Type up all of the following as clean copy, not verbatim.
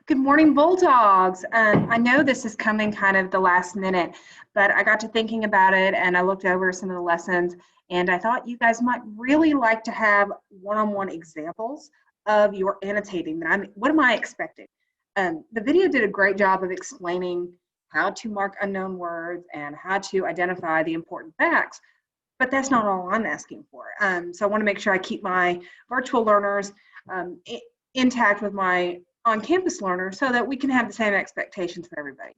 Good morning, Bulldogs. I know this is coming kind of the last minute, but I got to thinking about it and I looked over some of the lessons and I thought you guys might really like to have one-on-one examples of your annotating. What am I expecting? The video did a great job of explaining how to mark unknown words and how to identify the important facts, but that's not all I'm asking for. So I want to make sure I keep my virtual learners intact with my on-campus learners so that we can have the same expectations for everybody.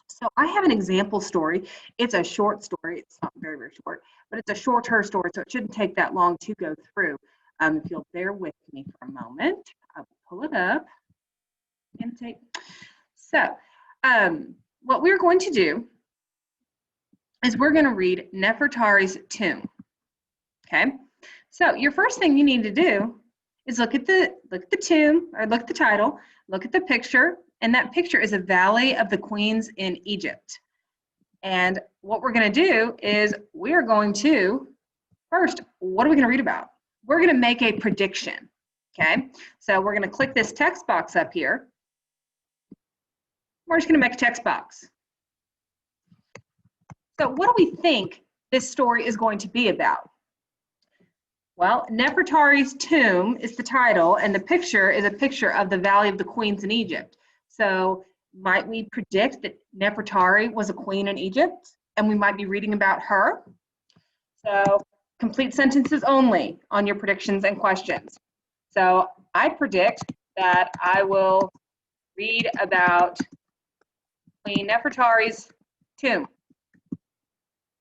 So I have an example story. It's a short story. It's not very, very short, but it's a shorter story, so it shouldn't take that long to go through. If you'll bear with me for a moment, I'll pull it up and take. So what we're going to do is we're going to read Nefertari's tomb. Okay, so your first thing you need to do is look at the tomb, or look at the title, look at the picture, and that picture is a valley of the queens in Egypt. And what we're going to do is we are going to, first, what are we going to read about? We're going to make a prediction, okay? So we're going to click this text box up here. We're just going to make a text box. So what do we think this story is going to be about? Well, Nefertari's tomb is the title, and the picture is a picture of the Valley of the Queens in Egypt. So might we predict that Nefertari was a queen in Egypt, and we might be reading about her? So complete sentences only on your predictions and questions. So I predict that I will read about Queen Nefertari's tomb.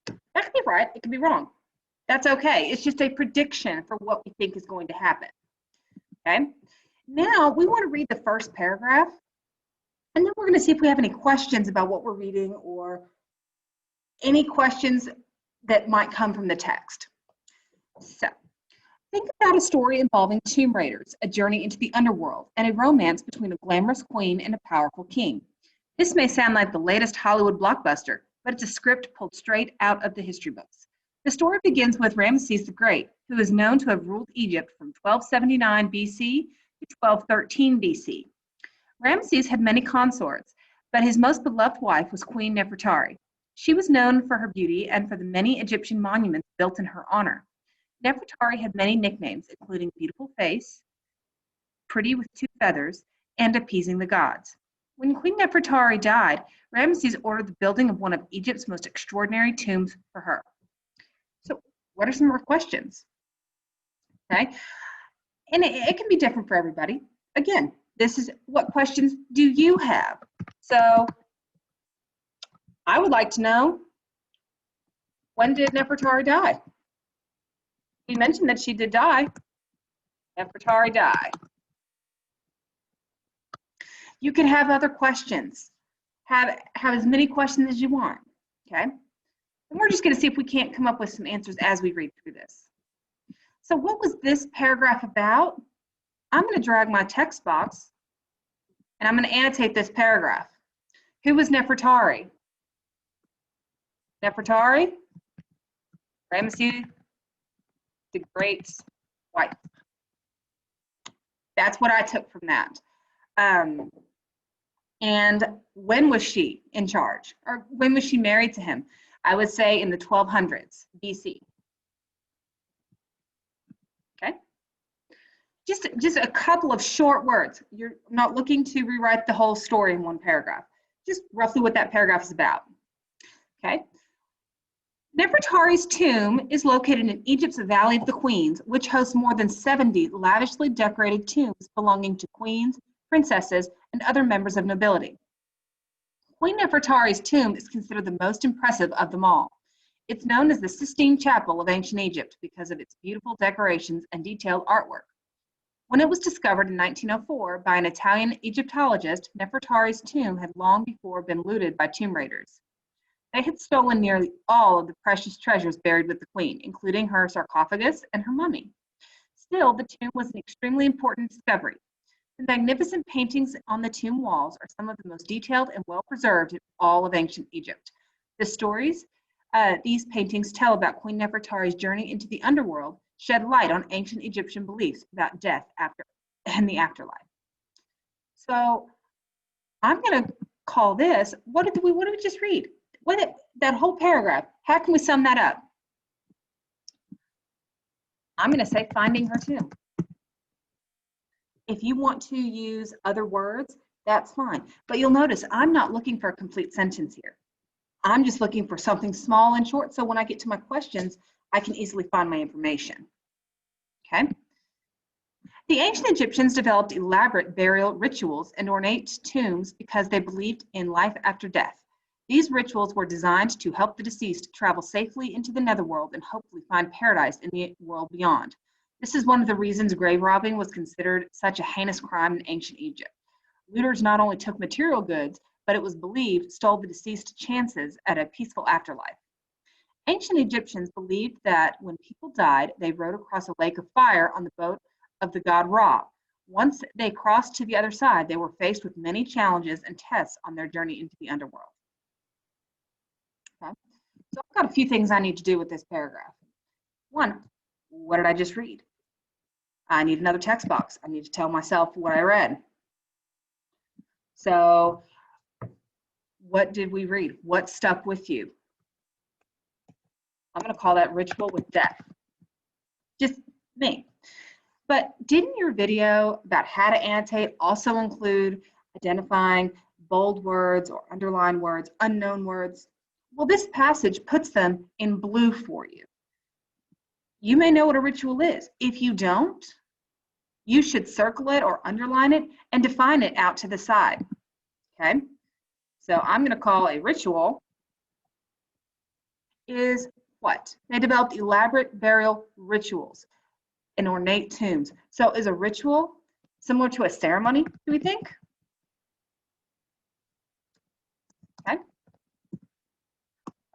That could be right, it could be wrong. That's okay. It's just a prediction for what we think is going to happen. Okay. Now we want to read the first paragraph, and then we're going to see if we have any questions about what we're reading or any questions that might come from the text. So think about a story involving tomb raiders, a journey into the underworld, and a romance between a glamorous queen and a powerful king. This may sound like the latest Hollywood blockbuster, but it's a script pulled straight out of the history books. The story begins with Ramesses the Great, who is known to have ruled Egypt from 1279 BC to 1213 BC. Ramesses had many consorts, but his most beloved wife was Queen Nefertari. She was known for her beauty and for the many Egyptian monuments built in her honor. Nefertari had many nicknames, including Beautiful Face, Pretty with Two Feathers, and Appeasing the Gods. When Queen Nefertari died, Ramesses ordered the building of one of Egypt's most extraordinary tombs for her. So what are some more questions? Okay, and it can be different for everybody. Again, this is what questions do you have? So I would like to know, when did Nefertari die? We mentioned that she did die. Nefertari died. You can have other questions. Have as many questions as you want, okay? And we're just going to see if we can't come up with some answers as we read through this. So what was this paragraph about? I'm going to drag my text box and I'm going to annotate this paragraph. Who was Nefertari? Nefertari, Ramesses the Great's wife. That's what I took from that. And when was she in charge? Or when was she married to him? I would say in the 1200s BC. Okay? Just a couple of short words. You're not looking to rewrite the whole story in one paragraph. Just roughly what that paragraph is about. Okay? Nefertari's tomb is located in Egypt's Valley of the Queens, which hosts more than 70 lavishly decorated tombs belonging to queens, princesses, and other members of nobility. Queen Nefertari's tomb is considered the most impressive of them all. It's known as the Sistine Chapel of ancient Egypt because of its beautiful decorations and detailed artwork. When it was discovered in 1904 by an Italian Egyptologist, Nefertari's tomb had long before been looted by tomb raiders. They had stolen nearly all of the precious treasures buried with the queen, including her sarcophagus and her mummy. Still, the tomb was an extremely important discovery. The magnificent paintings on the tomb walls are some of the most detailed and well-preserved in all of ancient Egypt. The stories these paintings tell about Queen Nefertari's journey into the underworld shed light on ancient Egyptian beliefs about death and the afterlife. So I'm going to call this, what did we just read? That whole paragraph, how can we sum that up? I'm going to say finding her tomb. If you want to use other words, that's fine. But you'll notice I'm not looking for a complete sentence here. I'm just looking for something small and short, so when I get to my questions, I can easily find my information. Okay? The ancient Egyptians developed elaborate burial rituals and ornate tombs because they believed in life after death. These rituals were designed to help the deceased travel safely into the netherworld and hopefully find paradise in the world beyond. This is one of the reasons grave robbing was considered such a heinous crime in ancient Egypt. Looters not only took material goods, but it was believed stole the deceased's chances at a peaceful afterlife. Ancient Egyptians believed that when people died, they rode across a lake of fire on the boat of the god Ra. Once they crossed to the other side, they were faced with many challenges and tests on their journey into the underworld. Okay. So I've got a few things I need to do with this paragraph. One, what did I just read? I need another text box. I need to tell myself what I read. So what did we read? What stuck with you? I'm going to call that ritual with death. Just me. But didn't your video about how to annotate also include identifying bold words or underlined words, unknown words? Well, this passage puts them in blue for you. You may know what a ritual is. If you don't, you should circle it or underline it and define it out to the side. Okay? So I'm going to call a ritual is what? They developed elaborate burial rituals and ornate tombs. So is a ritual similar to a ceremony, do we think? Okay.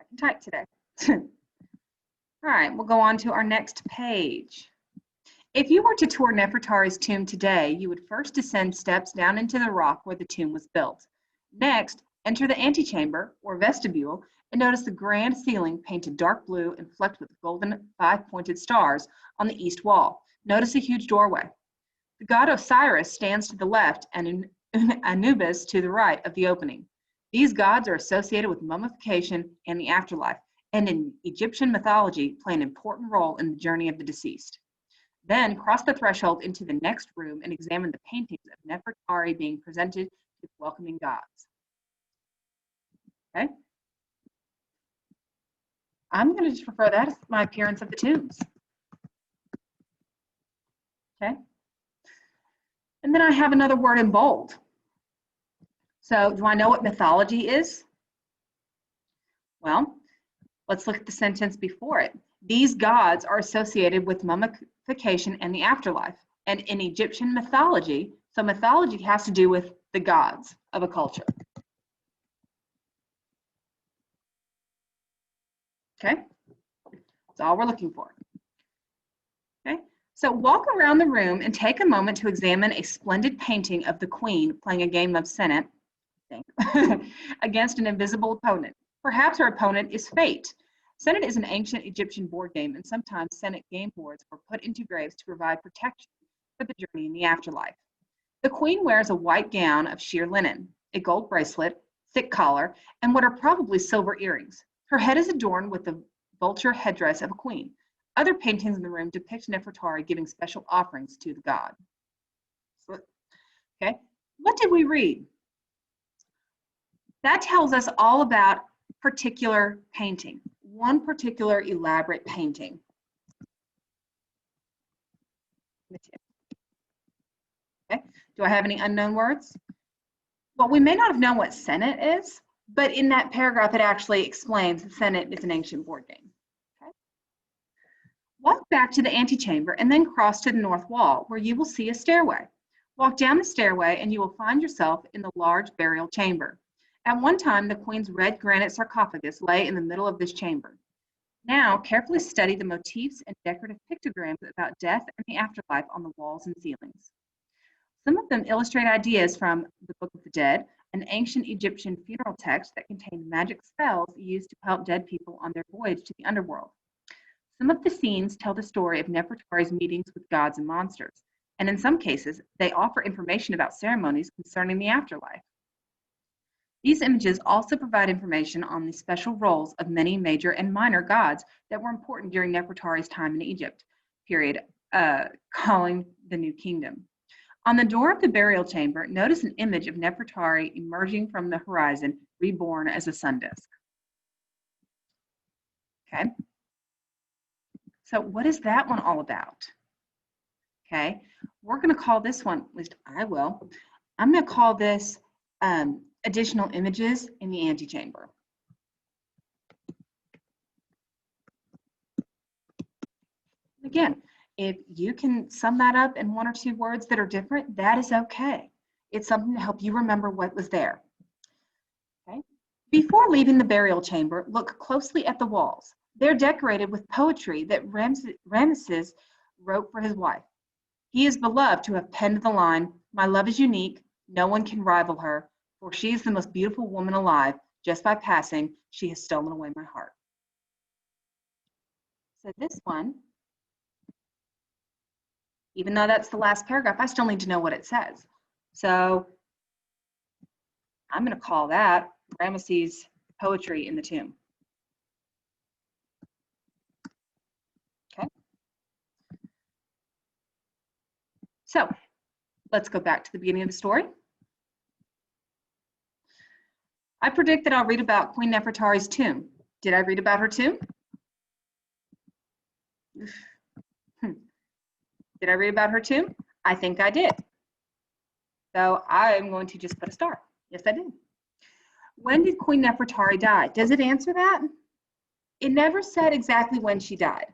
I can type today. All right, we'll go on to our next page. If you were to tour Nefertari's tomb today, you would first descend steps down into the rock where the tomb was built. Next, enter the antechamber or vestibule and notice the grand ceiling painted dark blue and flecked with golden five-pointed stars on the east wall. Notice a huge doorway. The god Osiris stands to the left and Anubis to the right of the opening. These gods are associated with mummification and the afterlife, and in Egyptian mythology play an important role in the journey of the deceased. Then cross the threshold into the next room and examine the paintings of Nefertari being presented to welcoming gods. Okay? I'm going to just refer that as my appearance of the tombs. Okay? And then I have another word in bold. So do I know what mythology is? Well, let's look at the sentence before it. These gods are associated with mummification and the afterlife. And in Egyptian mythology, so mythology has to do with the gods of a culture. Okay, that's all we're looking for. Okay, so walk around the room and take a moment to examine a splendid painting of the queen playing a game of Senet against an invisible opponent. Perhaps her opponent is fate. Senet is an ancient Egyptian board game, and sometimes Senet game boards were put into graves to provide protection for the journey in the afterlife. The queen wears a white gown of sheer linen, a gold bracelet, thick collar, and what are probably silver earrings. Her head is adorned with the vulture headdress of a queen. Other paintings in the room depict Nefertari giving special offerings to the god. Okay, what did we read? That tells us all about particular painting, one particular elaborate painting. Okay, do I have any unknown words? Well, we may not have known what Senet is, but in that paragraph, it actually explains that Senet is an ancient board game. Okay. Walk back to the antechamber and then cross to the north wall, where you will see a stairway. Walk down the stairway and you will find yourself in the large burial chamber. At one time, the queen's red granite sarcophagus lay in the middle of this chamber. Now, carefully study the motifs and decorative pictograms about death and the afterlife on the walls and ceilings. Some of them illustrate ideas from the Book of the Dead, an ancient Egyptian funeral text that contained magic spells used to help dead people on their voyage to the underworld. Some of the scenes tell the story of Nefertari's meetings with gods and monsters, and in some cases, they offer information about ceremonies concerning the afterlife. These images also provide information on the special roles of many major and minor gods that were important during Nefertari's time in Egypt, period, calling the New Kingdom. On the door of the burial chamber, notice an image of Nefertari emerging from the horizon, reborn as a sun disk. Okay, so what is that one all about? Okay, we're going to call this one, at least I will, I'm going to call this additional images in the antechamber. Again, if you can sum that up in one or two words that are different, that is okay. It's something to help you remember what was there. Okay. Before leaving the burial chamber, look closely at the walls. They're decorated with poetry that Ramesses wrote for his wife. He is beloved to have penned the line, "My love is unique, no one can rival her, for she is the most beautiful woman alive. Just by passing, she has stolen away my heart." So this one, even though that's the last paragraph, I still need to know what it says. So I'm going to call that Ramesses' poetry in the tomb. Okay. So let's go back to the beginning of the story. I predict that I'll read about Queen Nefertari's tomb. Did I read about her tomb? Did I read about her tomb? I think I did. So I'm going to just put a star. Yes, I did. When did Queen Nefertari die? Does it answer that? It never said exactly when she died.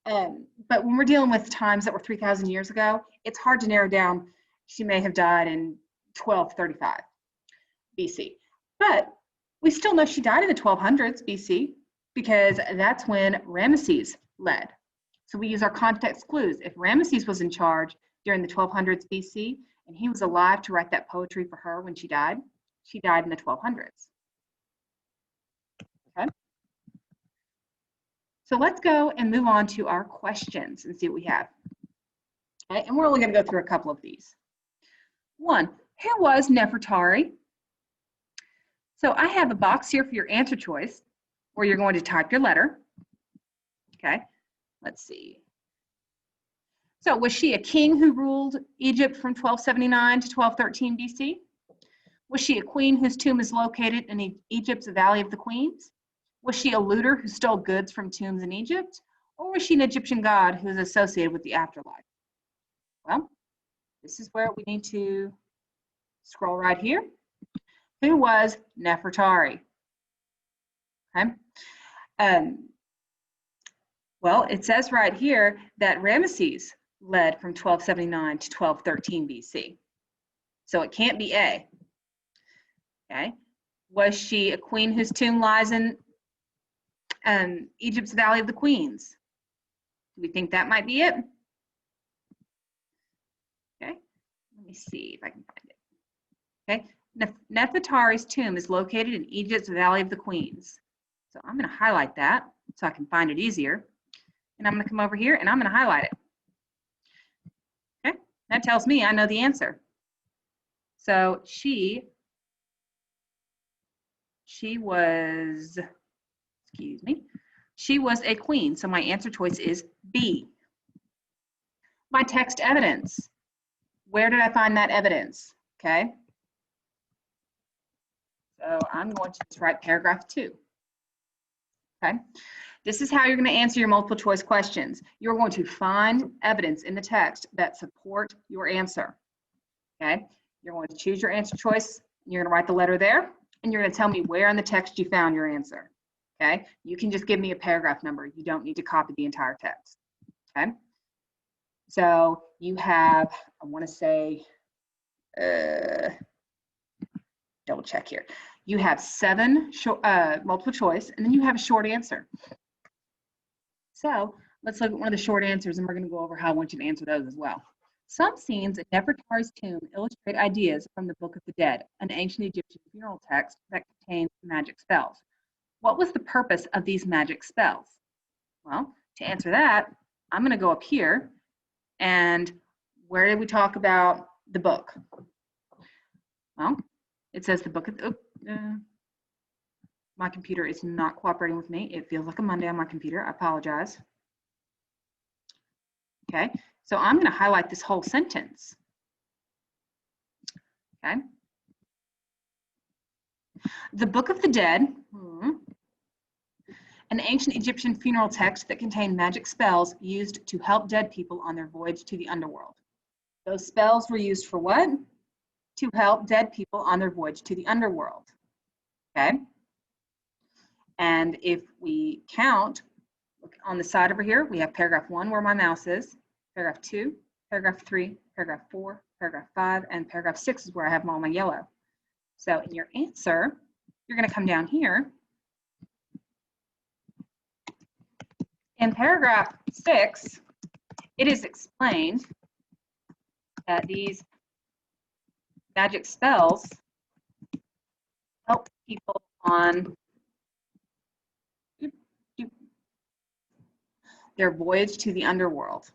But when we're dealing with times that were 3,000 years ago, it's hard to narrow down. She may have died in 1235 BC. But we still know she died in the 1200s BC because that's when Ramesses led. So we use our context clues. If Ramesses was in charge during the 1200s BC and he was alive to write that poetry for her when she died in the 1200s. Okay. So let's go and move on to our questions and see what we have. Okay, and we're only going to go through a couple of these. One, who was Nefertari? So I have a box here for your answer choice where you're going to type your letter. Okay, let's see. So was she a king who ruled Egypt from 1279 to 1213 BC? Was she a queen whose tomb is located in Egypt's Valley of the Queens? Was she a looter who stole goods from tombs in Egypt? Or was she an Egyptian god who is associated with the afterlife? Well, this is where we need to scroll right here. Who was Nefertari? Okay. Well, it says right here that Ramesses led from 1279 to 1213 BC. So it can't be A. Okay. Was she a queen whose tomb lies in Egypt's Valley of the Queens? Do we think that might be it? Okay. Let me see if I can find it. Okay. Nefertari's tomb is located in Egypt's Valley of the Queens. So I'm going to highlight that so I can find it easier. And I'm going to come over here and I'm going to highlight it. Okay, that tells me I know the answer. So she was, excuse me, she was a queen. So my answer choice is B. My text evidence. Where did I find that evidence? Okay. So I'm going to just write paragraph 2. Okay. This is how you're going to answer your multiple choice questions. You're going to find evidence in the text that support your answer. Okay. You're going to choose your answer choice. You're going to write the letter there, and you're going to tell me where in the text you found your answer. Okay. You can just give me a paragraph number. You don't need to copy the entire text. Okay. So you have, I want to say, double check here. You have 7 multiple choice, and then you have a short answer. So let's look at one of the short answers, and we're going to go over how I want you to answer those as well. Some scenes at Nefertari's tomb illustrate ideas from the Book of the Dead, an ancient Egyptian funeral text that contains magic spells. What was the purpose of these magic spells? Well, to answer that, I'm going to go up here, and where did we talk about the book? Well, it says the book of, My computer is not cooperating with me. It feels like a Monday on my computer. I apologize. Okay, so I'm going to highlight this whole sentence. Okay. The Book of the Dead, an ancient Egyptian funeral text that contained magic spells used to help dead people on their voyage to the underworld. Those spells were used for what? To help dead people on their voyage to the underworld. Okay. And if we count, look on the side over here, we have paragraph 1 where my mouse is, paragraph 2, paragraph 3, paragraph 4, paragraph 5, and paragraph 6 is where I have all my yellow. So in your answer, you're going to come down here. In paragraph 6, it is explained that these magic spells help people on their voyage to the underworld.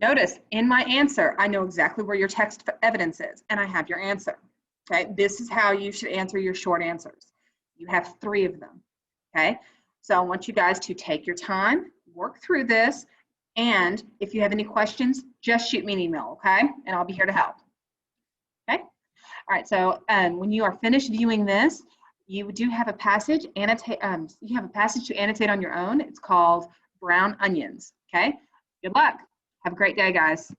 Notice in my answer, I know exactly where your text evidence is, and I have your answer. Okay, this is how you should answer your short answers. You have 3 of them. Okay, so I want you guys to take your time, work through this, and if you have any questions, just shoot me an email, okay? And I'll be here to help. Okay, all right. So when you are finished viewing this, you do have a passage you have a passage to annotate on your own. It's called Brown Onions. Okay, good luck. Have a great day, guys.